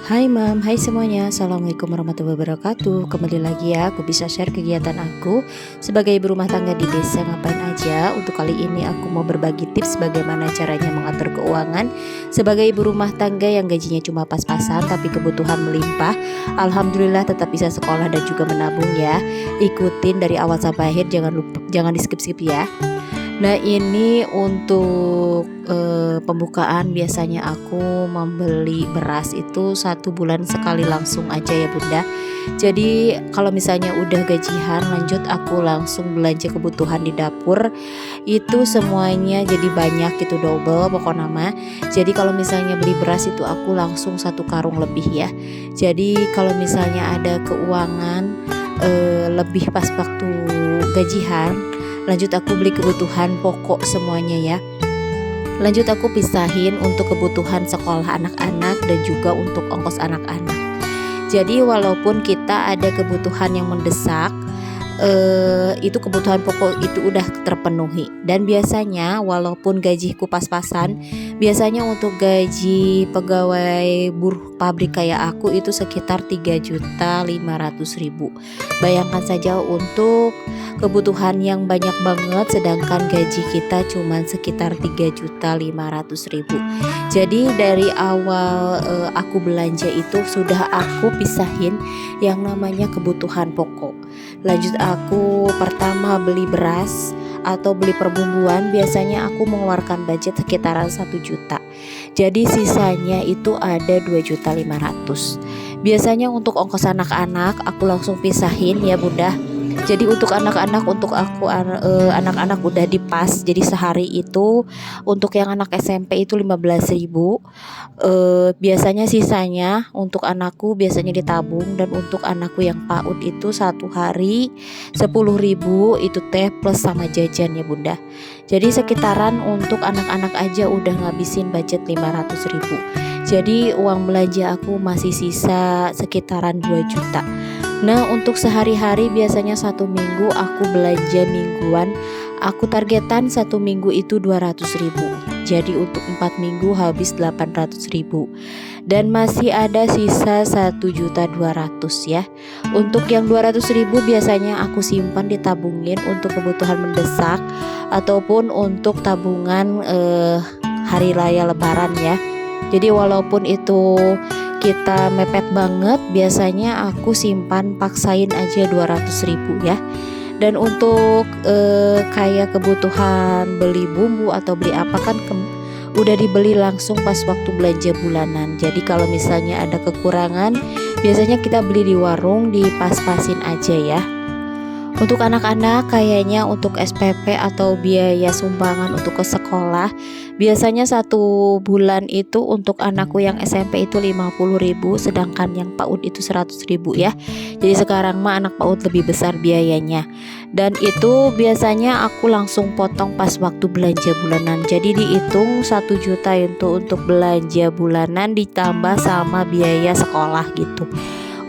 Hai Mam, hai semuanya. Assalamualaikum warahmatullahi wabarakatuh. Kembali lagi ya, aku bisa share kegiatan aku sebagai ibu rumah tangga di desa ngapain aja. Untuk kali ini aku mau berbagi tips bagaimana caranya mengatur keuangan sebagai ibu rumah tangga yang gajinya cuma pas-pasan tapi kebutuhan melimpah. Alhamdulillah tetap bisa sekolah dan juga menabung ya. Ikutin dari awal sampai akhir, jangan di skip-skip ya. Nah ini untuk pembukaan biasanya aku membeli beras itu 1 bulan sekali langsung aja ya Bunda. Jadi kalau misalnya udah gajian lanjut aku langsung belanja kebutuhan di dapur. Itu semuanya jadi banyak gitu, double pokok nama. Jadi kalau misalnya beli beras itu aku langsung 1 karung lebih ya. Jadi kalau misalnya ada keuangan lebih pas waktu gajian, lanjut aku beli kebutuhan pokok semuanya ya. Lanjut aku pisahin untuk kebutuhan sekolah anak-anak dan juga untuk ongkos anak-anak. Jadi walaupun kita ada kebutuhan yang mendesak, itu kebutuhan pokok itu udah terpenuhi. Dan biasanya walaupun gajiku pas-pasan, biasanya untuk gaji pegawai buruh pabrik kayak aku itu sekitar 3.500.000. Bayangkan saja untuk kebutuhan yang banyak banget, sedangkan gaji kita cuma sekitar 3.500.000. Jadi dari awal aku belanja itu sudah aku pisahin yang namanya kebutuhan pokok. Lanjut aku pertama beli beras atau beli perbumbuan, biasanya aku mengeluarkan budget sekitaran 1 juta. Jadi sisanya itu ada 2.500.000. Biasanya untuk ongkos anak-anak aku langsung pisahin ya Bunda. Jadi untuk anak-anak, untuk aku anak-anak udah dipas. Jadi sehari itu untuk yang anak SMP itu 15.000. Biasanya sisanya untuk anakku biasanya ditabung, dan untuk anakku yang PAUD itu 1 hari 10.000 itu teh plus sama jajan ya Bunda. Jadi sekitaran untuk anak-anak aja udah ngabisin budget 500.000. Jadi uang belanja aku masih sisa sekitaran 2 juta. Nah untuk sehari-hari biasanya 1 minggu aku belanja mingguan, aku targetan 1 minggu itu 200.000. Jadi untuk 4 minggu habis 800.000. Dan masih ada sisa 1.200.000 ya. Untuk yang 200.000 biasanya aku simpan ditabungin untuk kebutuhan mendesak ataupun untuk tabungan hari raya lebaran ya. Jadi walaupun itu kita mepet banget, biasanya aku simpan paksain aja 200.000 ya. Dan untuk kayak kebutuhan beli bumbu atau beli apa kan udah dibeli langsung pas waktu belanja bulanan. Jadi kalau misalnya ada kekurangan, biasanya kita beli di warung, dipas-pasin aja ya. Untuk anak-anak kayaknya untuk SPP atau biaya sumbangan untuk ke sekolah, biasanya 1 bulan itu untuk anakku yang SMP itu 50.000, sedangkan yang PAUD itu 100.000 ya. Jadi sekarang mah anak PAUD lebih besar biayanya. Dan itu biasanya aku langsung potong pas waktu belanja bulanan. Jadi dihitung 1 juta itu untuk belanja bulanan ditambah sama biaya sekolah gitu.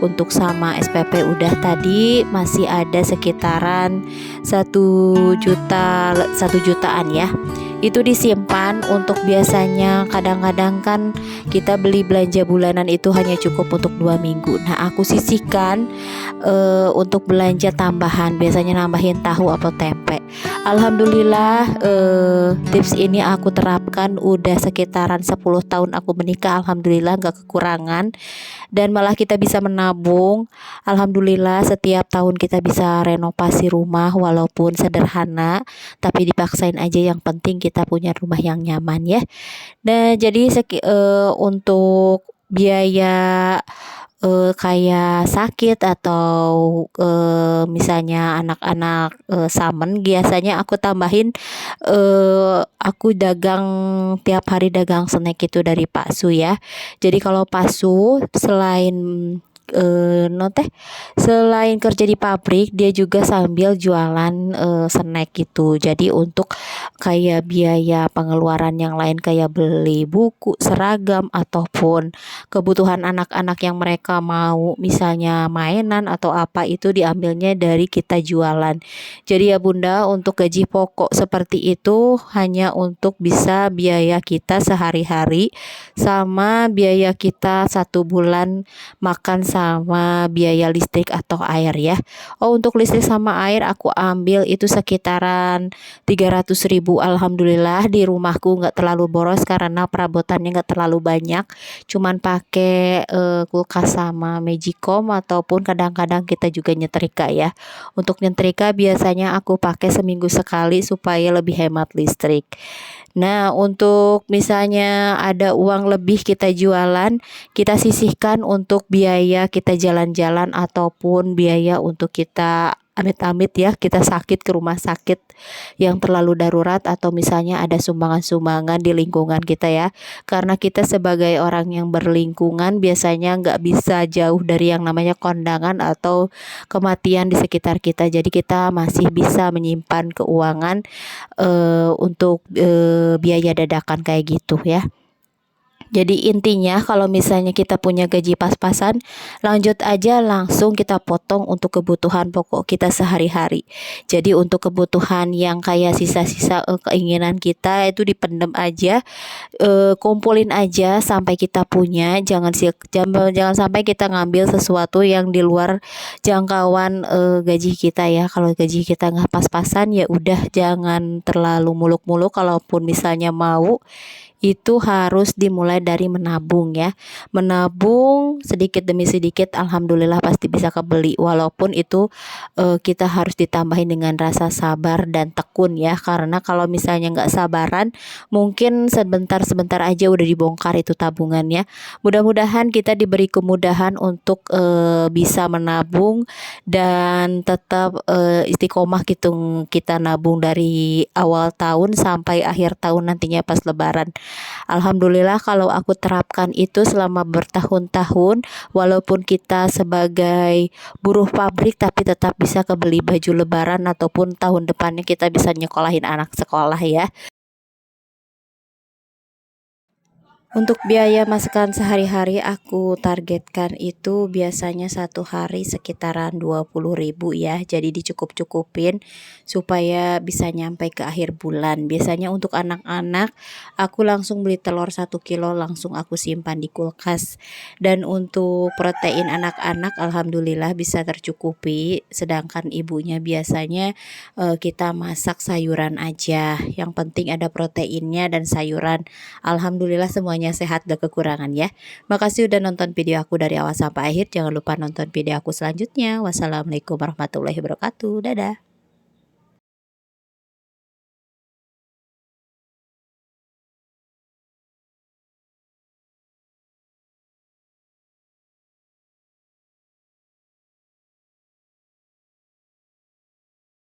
Untuk sama SPP udah tadi masih ada sekitaran 1 jutaan ya. Itu disimpan untuk biasanya kadang-kadang kan kita beli belanja bulanan itu hanya cukup untuk 2 minggu. Nah aku sisihkan untuk belanja tambahan, biasanya nambahin tahu atau tempe. Alhamdulillah tips ini aku terapkan udah sekitaran 10 tahun aku menikah. Alhamdulillah gak kekurangan, dan malah kita bisa menabung. Alhamdulillah setiap tahun kita bisa renovasi rumah walaupun sederhana, tapi dipaksain aja, yang penting kita punya rumah yang nyaman ya. Nah jadi untuk biaya kayak sakit atau misalnya anak-anak samen, biasanya aku tambahin, aku dagang tiap hari, dagang snack itu dari Pak Su ya. Jadi kalau Pak Su selain non teh selain kerja di pabrik dia juga sambil jualan snack gitu. Jadi untuk kayak biaya pengeluaran yang lain kayak beli buku, seragam ataupun kebutuhan anak-anak yang mereka mau misalnya mainan atau apa itu diambilnya dari kita jualan. Jadi ya Bunda, untuk gaji pokok seperti itu hanya untuk bisa biaya kita sehari-hari sama biaya kita 1 bulan makan sama biaya listrik atau air ya. Oh, untuk listrik sama air aku ambil itu sekitaran 300.000. Alhamdulillah di rumahku nggak terlalu boros karena perabotannya nggak terlalu banyak, cuman pakai kulkas sama Magicom ataupun kadang-kadang kita juga nyetrika ya. Untuk nyetrika biasanya aku pakai seminggu sekali supaya lebih hemat listrik. Nah, untuk misalnya ada uang lebih kita jualan, kita sisihkan untuk biaya kita jalan-jalan ataupun biaya untuk kita amit-amit ya, kita sakit ke rumah sakit yang terlalu darurat atau misalnya ada sumbangan-sumbangan di lingkungan kita ya. Karena kita sebagai orang yang berlingkungan biasanya nggak bisa jauh dari yang namanya kondangan atau kematian di sekitar kita. Jadi kita masih bisa menyimpan keuangan untuk biaya dadakan kayak gitu ya. Jadi intinya kalau misalnya kita punya gaji pas-pasan, lanjut aja langsung kita potong untuk kebutuhan pokok kita sehari-hari. Jadi untuk kebutuhan yang kayak sisa-sisa keinginan kita itu dipendem aja, kumpulin aja sampai kita punya. Jangan sampai kita ngambil sesuatu yang di luar jangkauan gaji kita ya. Kalau gaji kita nggak pas-pasan ya udah jangan terlalu muluk-muluk. Kalaupun misalnya mau itu harus dimulai dari menabung ya. Menabung sedikit demi sedikit alhamdulillah pasti bisa kebeli, walaupun itu kita harus ditambahin dengan rasa sabar dan tekun ya, karena kalau misalnya nggak sabaran mungkin sebentar-sebentar aja udah dibongkar itu tabungannya. Mudah-mudahan kita diberi kemudahan untuk bisa menabung dan tetap istiqomah gitu, kita nabung dari awal tahun sampai akhir tahun nantinya pas lebaran. Alhamdulillah kalau aku terapkan itu selama bertahun-tahun, walaupun kita sebagai buruh pabrik tapi tetap bisa kebeli baju lebaran ataupun tahun depannya kita bisa nyekolahin anak sekolah ya. Untuk biaya masakan sehari-hari aku targetkan itu biasanya 1 hari sekitaran 20.000 ya. Jadi dicukup-cukupin supaya bisa nyampe ke akhir bulan. Biasanya untuk anak-anak aku langsung beli telur 1 kilo langsung aku simpan di kulkas. Dan untuk protein anak-anak alhamdulillah bisa tercukupi. Sedangkan ibunya biasanya kita masak sayuran aja. Yang penting ada proteinnya dan sayuran. Alhamdulillah semuanya sehat gak kekurangan ya. Makasih udah nonton video aku dari awal sampai akhir. Jangan lupa nonton video aku selanjutnya. Wassalamualaikum warahmatullahi wabarakatuh. Dadah.